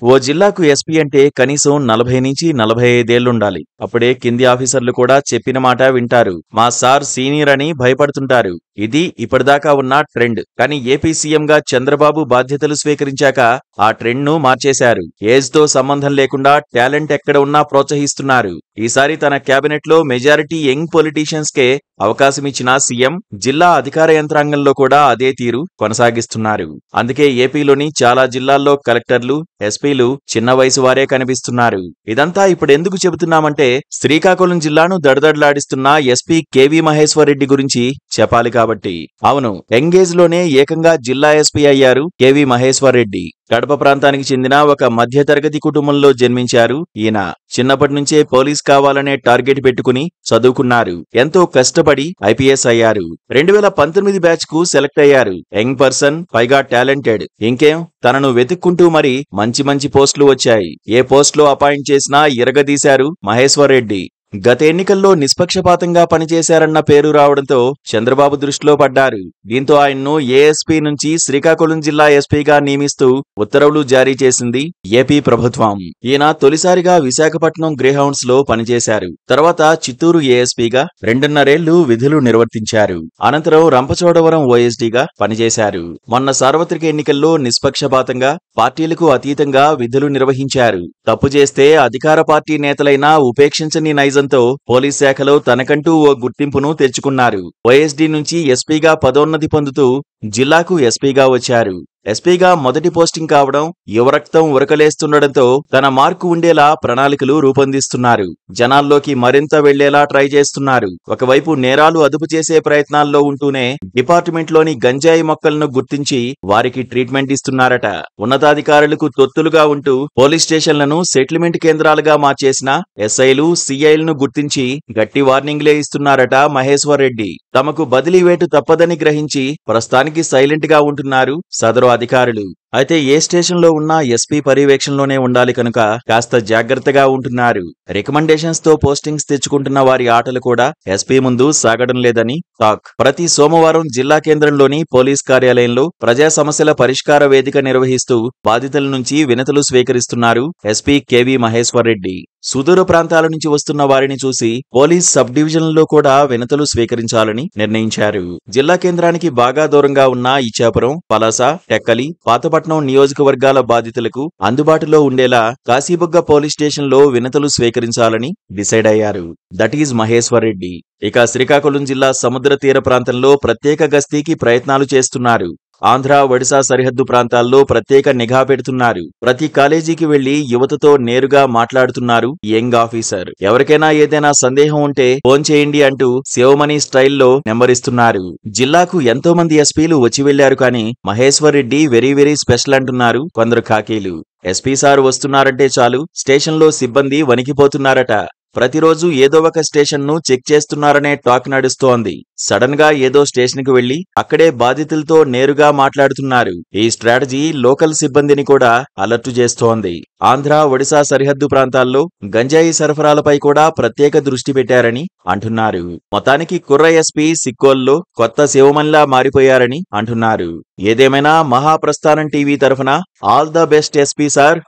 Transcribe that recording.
ఓ జిల్లాకు ఎస్పీ అంటే కనీసం 40 నుంచి 45 ఏళ్లుండాలి. అప్పుడే కింది ఆఫీసర్లు కూడా చెప్పిన మాట వింటారు. మా సార్ సీనియర్ అని భయపడుతుంటారు. ఇది ఇప్పటిదాకా ఉన్న ట్రెండ్. కానీ ఏపీ సీఎంగా చంద్రబాబు బాధ్యతలు స్వీకరించాక ఆ ట్రెండ్ ను మార్చేశారు. ఏజ్ తో సంబంధం లేకుండా టాలెంట్ ఎక్కడ ఉన్నా ప్రోత్సహిస్తున్నారు. ఈసారి తన కేబినెట్ లో మెజారిటీ యంగ్ పొలిటీషియన్స్ కే అవకాశమిచ్చిన సీఎం జిల్లా అధికార యంత్రాంగంలో కూడా అదే తీరు కొనసాగిస్తున్నారు. అందుకే ఏపీలోని చాలా జిల్లాల్లో కలెక్టర్లు, ఎస్పీలు చిన్న వయసు వారే కనిపిస్తున్నారు. ఇదంతా ఇప్పుడెందుకు చెబుతున్నామంటే శ్రీకాకుళం జిల్లాను దడదడలాడిస్తున్న ఎస్పీ కేవీ మహేశ్వర్ రెడ్డి గురించి చెప్పాలి కాబట్టి. అవును, యంగేజ్ లోనే ఏకంగా జిల్లా ఎస్పీ అయ్యారు కేవీ మహేశ్వర్ రెడ్డి. కడప ప్రాంతానికి చెందిన ఒక మధ్యతరగతి కుటుంబంలో జన్మించారు ఈయన. చిన్నప్పటి నుంచే పోలీస్ కావాలనే టార్గెట్ పెట్టుకుని చదువుకున్నారు. ఎంతో కష్టపడి ఐపీఎస్ అయ్యారు. 2019 బ్యాచ్ కు సెలెక్ట్ అయ్యారు. యంగ్ పర్సన్, పైగా టాలెంటెడ్. ఇంకేం, తనను వెతుక్కుంటూ మరి మంచి పోస్టులు వచ్చాయి. ఏ పోస్టులో అపాయింట్ చేసినా ఇరగదీశారు మహేశ్వర్ రెడ్డి. గత ఎన్నికల్లో నిష్పక్షపాతంగా పనిచేశారన్న పేరు రావడంతో చంద్రబాబు దృష్టిలో పడ్డారు. దీంతో ఆయన్ను ఏఎస్పీ నుంచి శ్రీకాకుళం జిల్లా ఎస్పీగా నియమిస్తూ ఉత్తర్వులు జారీ చేసింది ఏపీ ప్రభుత్వం. ఈయన తొలిసారిగా విశాఖపట్నం గ్రేహౌండ్స్ లో పనిచేశారు. తర్వాత చిత్తూరు ఏఎస్పీగా 2.5 ఏళ్లు విధులు నిర్వర్తించారు. అనంతరం రంపచోడవరం ఓఎస్డీగా పనిచేశారు. మొన్న సార్వత్రిక ఎన్నికల్లో నిష్పక్షపాతంగా, పార్టీలకు అతీతంగా విధులు నిర్వహించారు. తప్పు చేస్తే అధికార పార్టీ నేతలైనా ఉపేక్షించని నైజంతో పోలీస్ శాఖలో తనకంటూ ఓ గుర్తింపును తెచ్చుకున్నారు. ఓఎస్డీ నుంచి ఎస్పీగా పదోన్నతి పొందుతూ జిల్లాకు ఎస్పీగా వచ్చారు. ఎస్పీగా మొదటి పోస్టింగ్ కావడం యువరక్తం ఉరకలేస్తుండటంతో తన మార్కు ఉండేలా ప్రణాళికలు రూపొందిస్తున్నారు. జనాల్లోకి మరింత వెళ్లేలా ట్రై చేస్తున్నారు. ఒకవైపు నేరాలు అదుపు చేసే ప్రయత్నాల్లో ఉంటూనే డిపార్ట్మెంట్ లోని గంజాయి మొక్కలను గుర్తించి వారికి ట్రీట్మెంట్ ఇస్తున్నారట. ఉన్నతాధికారులకు తొత్తులుగా ఉంటూ పోలీస్ స్టేషన్లను సెటిల్మెంట్ కేంద్రాలుగా మార్చేసిన ఎస్ఐలు, సిఐలను గుర్తించి గట్టి వార్నింగ్లే ఇస్తున్నారట మహేశ్వర్ రెడ్డి. తమకు బదిలీ వేటు తప్పదని గ్రహించి ప్రస్తుతానికి సైలెంట్ గా ఉంటున్నారు సదరు అధికారులు. అయితే ఏ స్టేషన్ లో ఉన్నా ఎస్పీ పర్యవేక్షణలోనే ఉండాలి కనుక కాస్త జాగ్రత్తగా ఉంటున్నారు. రికమెండేషన్స్ తో పోస్టింగ్స్ తెచ్చుకుంటున్న వారి ఆటలు కూడా ఎస్పీ ముందు సాగడం లేదని టాక్. ప్రతి సోమవారం జిల్లా కేంద్రంలోని పోలీస్ కార్యాలయంలో ప్రజా సమస్యల పరిష్కార వేదిక నిర్వహిస్తూ బాధితుల నుంచి వినతులు స్వీకరిస్తున్నారు ఎస్పీ కేవీ మహేశ్వర్ రెడ్డి. సుదూర ప్రాంతాల నుంచి వస్తున్న వారిని చూసి పోలీస్ సబ్ డివిజన్లలో కూడా వినతులు స్వీకరించాలని నిర్ణయించారు. జిల్లా కేంద్రానికి బాగా దూరంగా ఉన్న ఇచ్చాపురం, పలాస, టెక్కలి, పాతపట్నం నియోజకవర్గాల బాధితులకు అందుబాటులో ఉండేలా కాశీబుగ్గ పోలీస్ స్టేషన్ లో వినతులు స్వీకరించాలని డిసైడ్ అయ్యారు. That is Maheshwar Reddy. ఇక శ్రీకాకుళం జిల్లా సముద్ర తీర ప్రాంతంలో ప్రత్యేక గస్తీకి ప్రయత్నాలు చేస్తున్నారు. ఆంధ్ర, ఒడిశా సరిహద్దు ప్రాంతాల్లో ప్రత్యేక నిఘా పెడుతున్నారు. ప్రతి కాలేజీకి వెళ్లి యువతతో నేరుగా మాట్లాడుతున్నారు యంగ్ ఆఫీసర్. ఎవరికైనా ఏదైనా సందేహం ఉంటే ఫోన్ చేయండి అంటూ సేవమనీ స్టైల్లో నెంబర్ ఇస్తున్నారు. జిల్లాకు ఎంతో మంది ఎస్పీలు వచ్చి వెళ్లారు, కానీ మహేశ్వర్ రెడ్డి వెరీ స్పెషల్ అంటున్నారు కొందరు ఖాకీలు. ఎస్పీ సార్ వస్తున్నారంటే చాలు స్టేషన్లో సిబ్బంది వణికిపోతున్నారట. ప్రతిరోజు ఏదో ఒక స్టేషన్ ను చెక్ చేస్తున్నారనే టాక్ నడుస్తోంది. సడన్ గా ఏదో స్టేషన్ కు వెళ్లి అక్కడే బాధితులతో నేరుగా మాట్లాడుతున్నారు. ఈ స్ట్రాటజీ లోకల్ సిబ్బందిని కూడా అలర్ట్ చేస్తోంది. ఆంధ్ర, ఒడిశా సరిహద్దు ప్రాంతాల్లో గంజాయి సరఫరాలపై కూడా ప్రత్యేక దృష్టి పెట్టారని అంటున్నారు. మొత్తానికి కుర్ర ఎస్పీ సిక్కోల్లో కొత్త శివమన్లా మారిపోయారని అంటున్నారు. ఏదేమైనా మహాప్రస్థానం టీవీ తరఫున all the best SP sir.